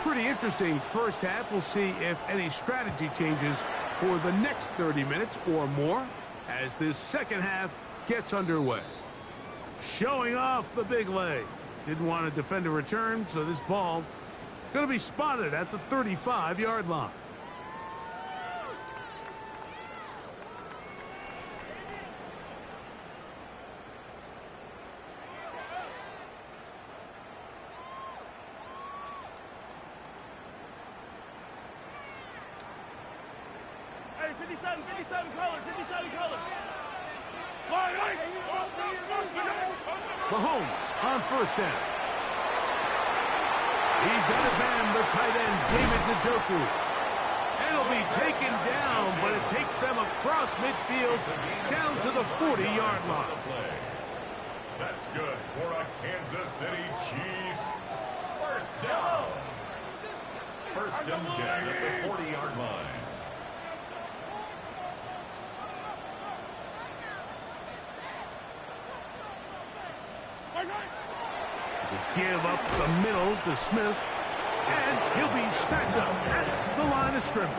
pretty interesting first half. We'll see if any strategy changes for the next 30 minutes or more as this second half gets underway. Showing off the big leg. Didn't want to defend a return, so this ball going to be spotted at the 35-yard line. Hey, 57 colors, 57 colors. Mahomes on first down. He's got his man, the tight end, David Njoku. It'll be taken down, but it takes them across midfield down to the 40-yard line. That's good for a Kansas City Chiefs. First down. First and 10 at the 40-yard line. Give up the middle to Smith, and he'll be stacked up at the line of scrimmage.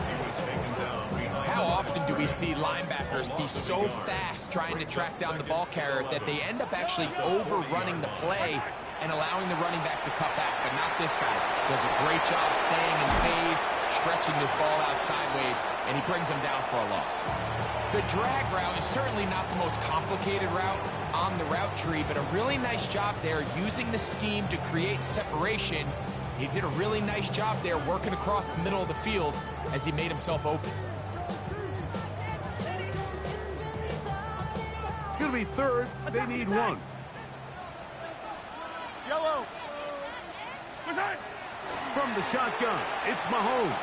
How often do we see linebackers be so fast trying to track down the ball carrier that they end up actually overrunning the play and allowing the running back to cut back? But not this guy. Does a great job staying in phase, stretching this ball out sideways, and he brings him down for a loss. The drag route is certainly not the most complicated route on the route tree, but a really nice job there using the scheme to create separation. He did a really nice job there working across the middle of the field as he made himself open. It's going to be third. They need one. Yellow. From the shotgun, it's Mahomes.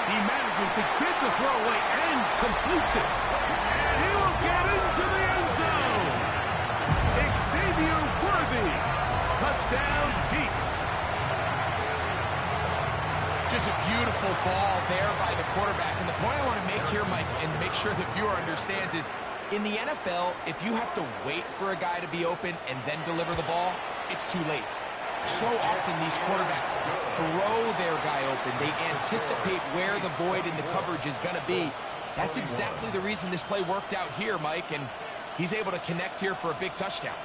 He manages to get the throw away and completes it. And he will get into the end zone. Xavier Worthy. Touchdown, Chiefs. Just a beautiful ball there by the quarterback. And the point I want to make here, Mike, and make sure the viewer understands is, in the NFL, if you have to wait for a guy to be open and then deliver the ball, it's too late. So often these quarterbacks throw their guy open. They anticipate where the void in the coverage is going to be. That's exactly the reason this play worked out here, Mike, and he's able to connect here for a big touchdown.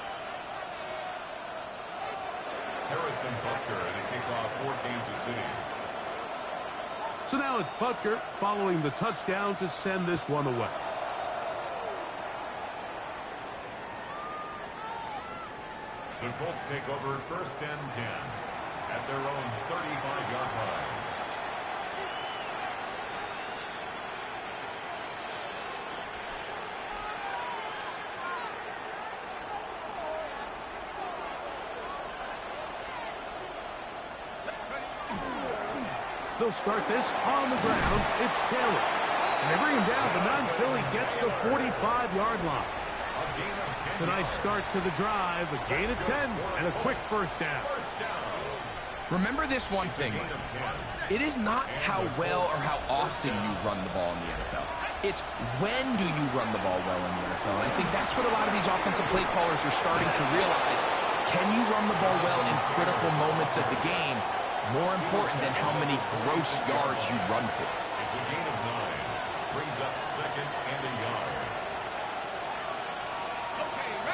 Harrison Butker and a kickoff for Kansas City. So now it's Butker following the touchdown to send this one away. The Colts take over first and 10 at their own 35-yard line. They'll start this on the ground. It's Taylor. And they bring him down, but not until he gets the 45-yard line. It's a nice start to the drive, a gain of 10, and a quick first down. Remember this one thing, it is not how well or how often you run the ball in the NFL. It's when do you run the ball well in the NFL. And I think that's what a lot of these offensive play callers are starting to realize. Can you run the ball well in critical moments of the game? More important than how many gross yards you run for. It's a gain of 9. Brings up second and a yard.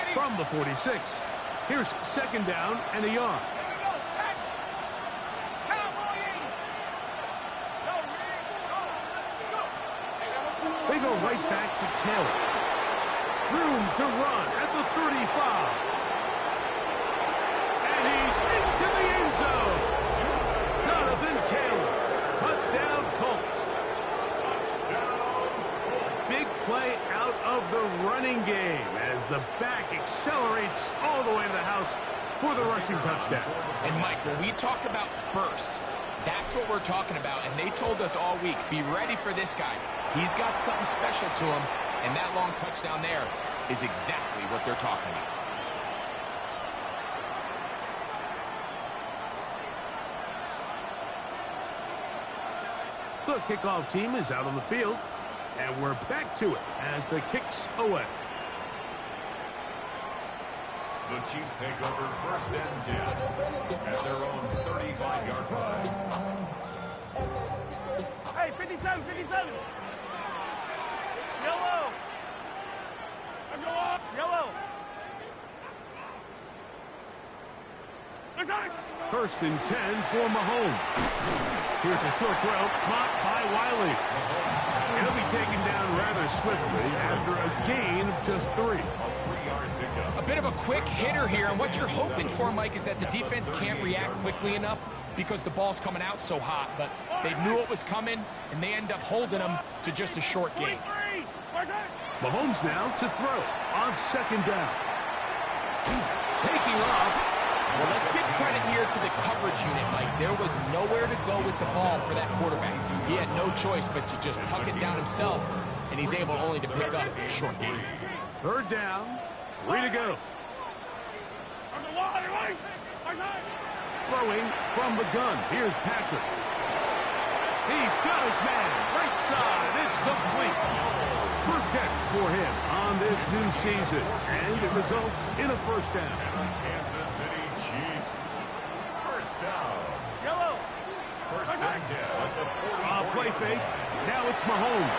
From the 46, here's second down and a yard. They go right back to Taylor. Room to run at the 35. And he's into the end zone. Jonathan Taylor. Touchdown, Colts. Big play out of the running game as the back accelerates all the way to the house for the rushing touchdown. And Mike, when we talk about burst, that's what we're talking about. And they told us all week, be ready for this guy. He's got something special to him. And that long touchdown there is exactly what they're talking about. The kickoff team is out on the field. And we're back to it as the kick's away. The Chiefs take over 1st and 10 at their own 35-yard line. Hey, 57, 57. Yellow. Let's go up. Yellow. Let's go. 1st and 10 for Mahomes. Here's a short throw, caught by Wiley. He'll be taken down rather swiftly after a gain of just 3. A bit of a quick hitter here, and what you're hoping for, Mike, is that the defense can't react quickly enough because the ball's coming out so hot, but they knew it was coming, and they end up holding them to just a short gain. Mahomes now to throw on 2nd down. Taking off. Well, let's give credit here to the coverage unit, Mike. There was nowhere to go with the ball for that quarterback. He had no choice but to just tuck it down himself, and he's able only to pick up a short gain. 3rd down, 3 to go. Throwing from the gun. Here's Patrick. He's got his man. Right side. It's complete. First catch for him on this new season. And it results in a 1st down. Kansas City Chiefs. 1st down. Yellow. 1st and 10 at the 40. Play fake. Now it's Mahomes.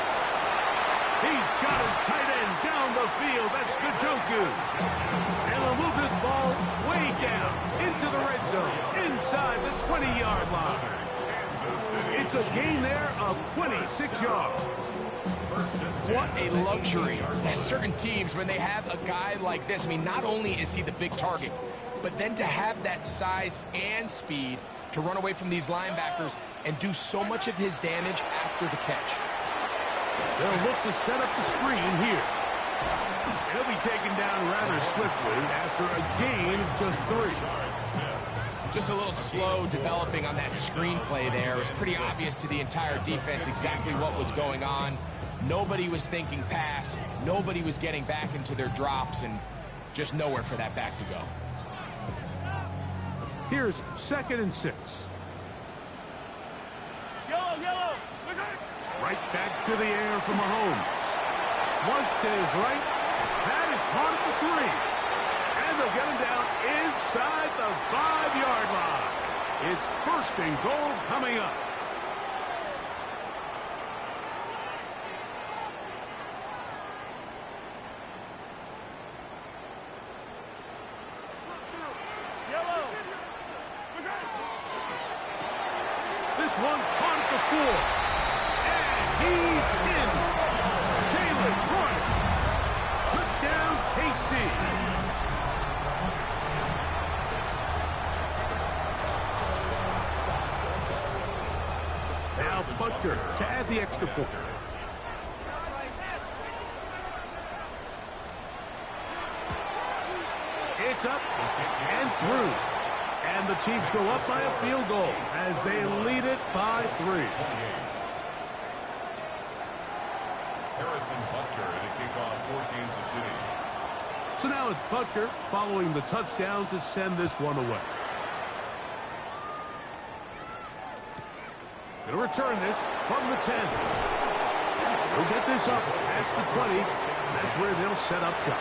He's got his tight end down the field. That's Njoku. And they'll move this ball way down into the red zone, inside the 20-yard line. It's a gain there of 26 yards. What a luxury that certain teams, when they have a guy like this, I mean, not only is he the big target, but then to have that size and speed to run away from these linebackers and do so much of his damage after the catch. They'll look to set up the screen here. He'll be taken down rather swiftly after a gain of just 3. Just a little slow developing on that screenplay there. It was pretty obvious to the entire defense exactly what was going on. Nobody was thinking pass. Nobody was getting back into their drops, and just nowhere for that back to go. Here's 2nd and 6. Yellow, yellow. Right back to the air for Mahomes. Flush to his right. That is caught at the 3. And they'll get him down inside the 5-yard line. It's 1st and goal coming up. This one caught at the 4. And he's in. Jalen Roy. Touchdown, KC. Now Butker to add the extra point. It's up and through. And the Chiefs go up by a field goal as they lead it by 3. Harrison Butker to kick off for Kansas City. So now it's Butker following the touchdown to send this one away. Going to return this from the 10. They'll get this up past the 20. That's where they'll set up shop.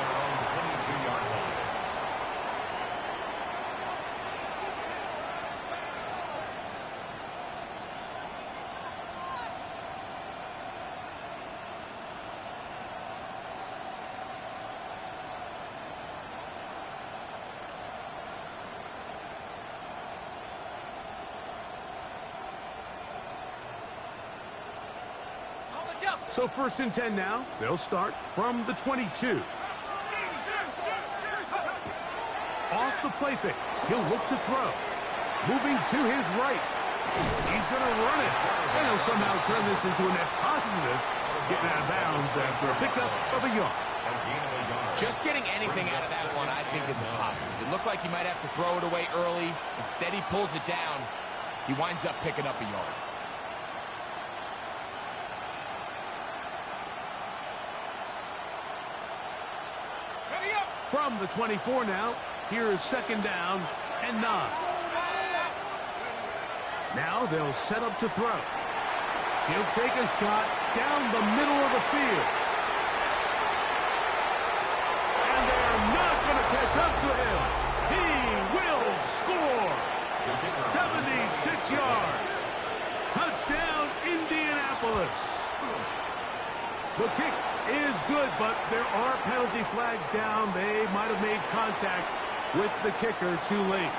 So 1st and 10 now. They'll start from the 22. Off the play fake. He'll look to throw. Moving to his right. He's going to run it. And he'll somehow turn this into a net positive. Getting out of bounds after a pickup of a yard. Just getting anything out of that one, I think, is a positive. It looked like he might have to throw it away early. Instead, he pulls it down. He winds up picking up a yard. From the 24 now, here is 2nd down and 9. Now they'll set up to throw. He'll take a shot down the middle of the field. And they're not going to catch up to him. The kick is good, but there are penalty flags down. They might have made contact with the kicker too late.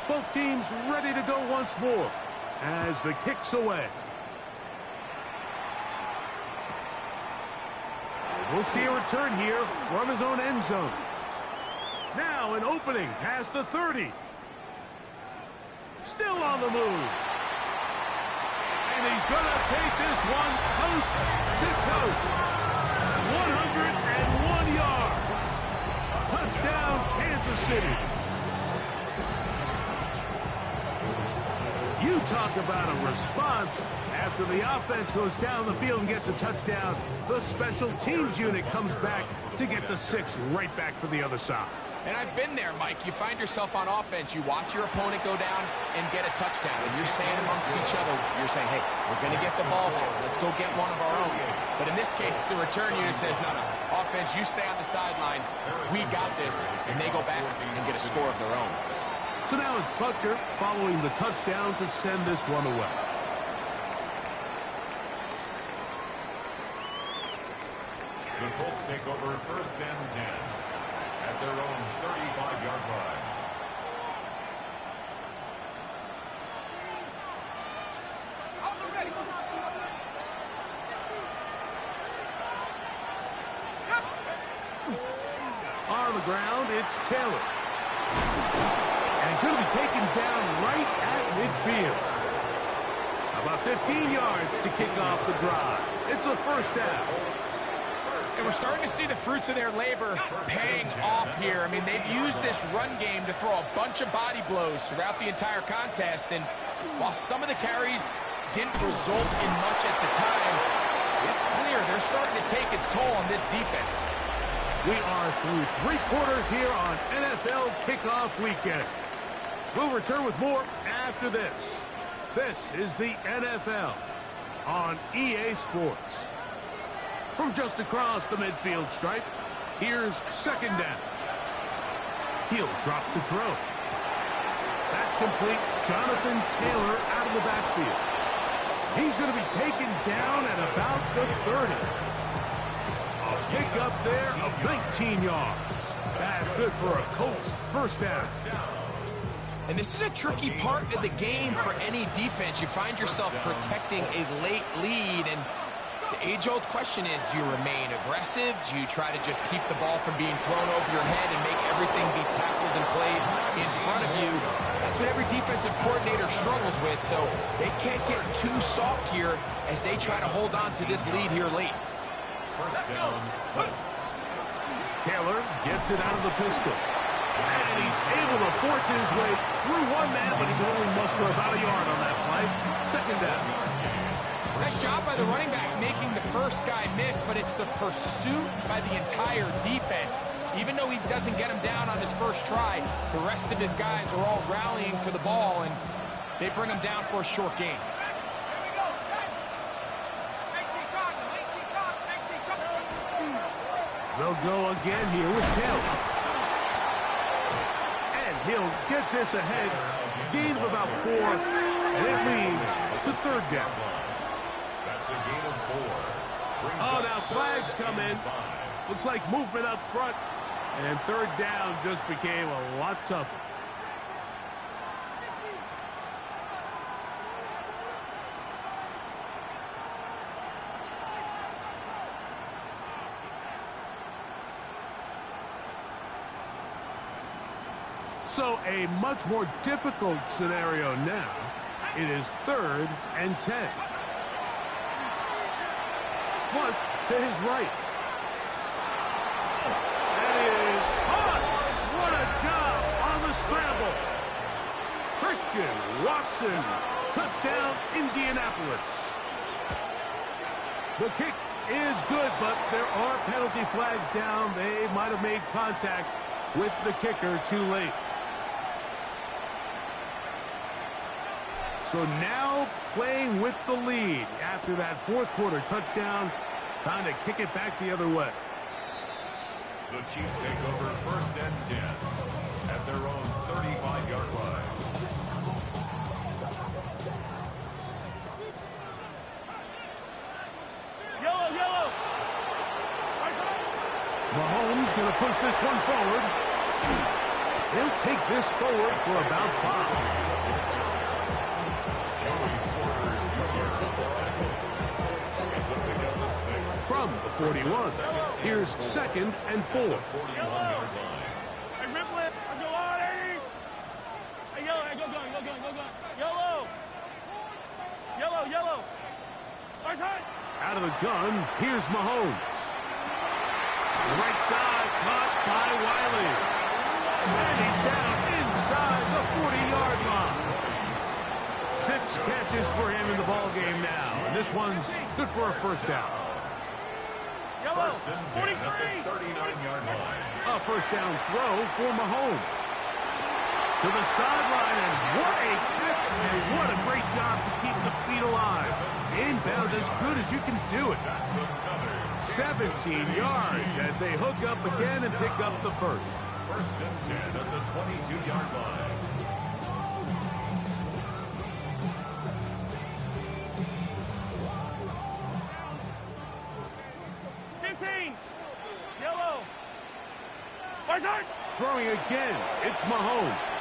Both teams ready to go once more as the kick's away. We'll see a return here from his own end zone. Now an opening past the 30. Still on the move. And he's going to take this one coast to coast. 101 yards. Touchdown, Kansas City. You talk about a response. After the offense goes down the field and gets a touchdown, the special teams unit comes back to get the 6 right back for the other side. And I've been there, Mike. You find yourself on offense. You watch your opponent go down and get a touchdown. And you're saying amongst each other, you're saying, hey, we're going to get the ball back. Let's go get one of our own. But in this case, the return unit says, no, no. Offense, you stay on the sideline. We got this. And they go back and get a score of their own. So now it's Butker following the touchdown to send this one away. The Colts take over 1st and 10 at their own 35-yard line. On the ground, it's Taylor. And he's going to be taken down right at midfield. About 15 yards to kick off the drive. It's a first down. And we're starting to see the fruits of their labor paying off here. I mean, they've used this run game to throw a bunch of body blows throughout the entire contest. And while some of the carries didn't result in much at the time, it's clear they're starting to take its toll on this defense. We are through 3 quarters here on NFL Kickoff Weekend. We'll return with more after this. This is the NFL on EA Sports. From just across the midfield stripe, here's 2nd down. He'll drop to throw. That's complete. Jonathan Taylor out of the backfield. He's going to be taken down at about the 30. A pick up there of 19 yards. That's good for a Colts first down. And this is a tricky part of the game for any defense. You find yourself protecting a late lead, and the age-old question is, do you remain aggressive? Do you try to just keep the ball from being thrown over your head and make everything be tackled and played in front of you? That's what every defensive coordinator struggles with, so they can't get too soft here as they try to hold on to this lead here late. First down, Taylor gets it out of the pistol. And he's able to force his way through one man, but he can only muster about a yard on that play. 2nd down. Nice job by the running back making the first guy miss, but it's the pursuit by the entire defense. Even though he doesn't get him down on his first try, the rest of his guys are all rallying to the ball, and they bring him down for a short gain. They'll go again here with Taylor. And he'll get this ahead. Gain of about 4, and it leads to 3rd down. That's a gain of 4. Oh, now flags come in. Looks like movement up front. And 3rd down just became a lot tougher. So a much more difficult scenario now. It is 3rd and 10. Plus to his right. That is caught. What a job on the scramble. Christian Watson. Touchdown, Indianapolis. The kick is good, but there are penalty flags down. They might have made contact with the kicker too late. So now playing with the lead after that 4th quarter touchdown. Time to kick it back the other way. The Chiefs take over 1st and 10 at their own 35-yard line. going to push this one forward. He'll take this forward for about 5. From the 41, here's 2nd and 4. Yellow. Hey, ripple it. Let's go on, Eddie. Hey, yellow. Hey, go gun. Yellow. Yellow. Nice high. Out of the gun, here's Mahomes. The right side, caught by Wiley. And he's down inside the 40-yard line. 6 catches for him in the ballgame now. And this one's good for a first down. Yellow. First and 10 at the 39-yard line. A first down throw for Mahomes. To the sideline, and what a catch, and what a great job to keep the feet alive. Inbounds as good as you can do it. 17 yards as they hook up again and pick up the first. First and 10 at the 22-yard line. Yellow. Nice high. Throwing again, it's Mahomes.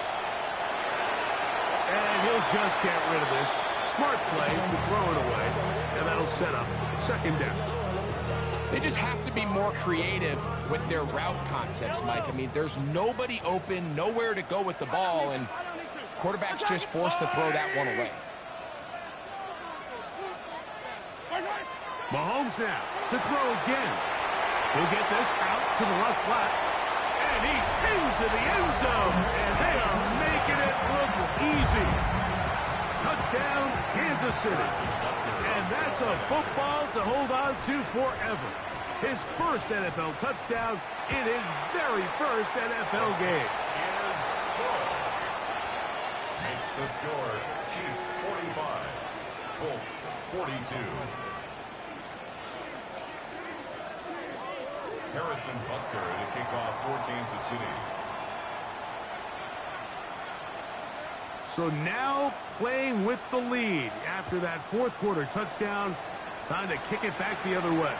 And he'll just get rid of this. Smart play to throw it away. And that'll set up 2nd down. They just have to be more creative with their route concepts, Mike. I mean, there's nobody open, nowhere to go with the ball, and quarterback's just forced to throw that one away. Mahomes now to throw again. He'll get this out to the left flat. And he's into the end zone. And they are making it look easy. Touchdown, Kansas City. And that's a football to hold on to forever. His first NFL touchdown in his very first NFL game. Here's Cole. Makes the score. Chiefs 45. Colts 42. Harrison Butker to kick off for Kansas City. So now playing with the lead after that 4th quarter touchdown. Time to kick it back the other way.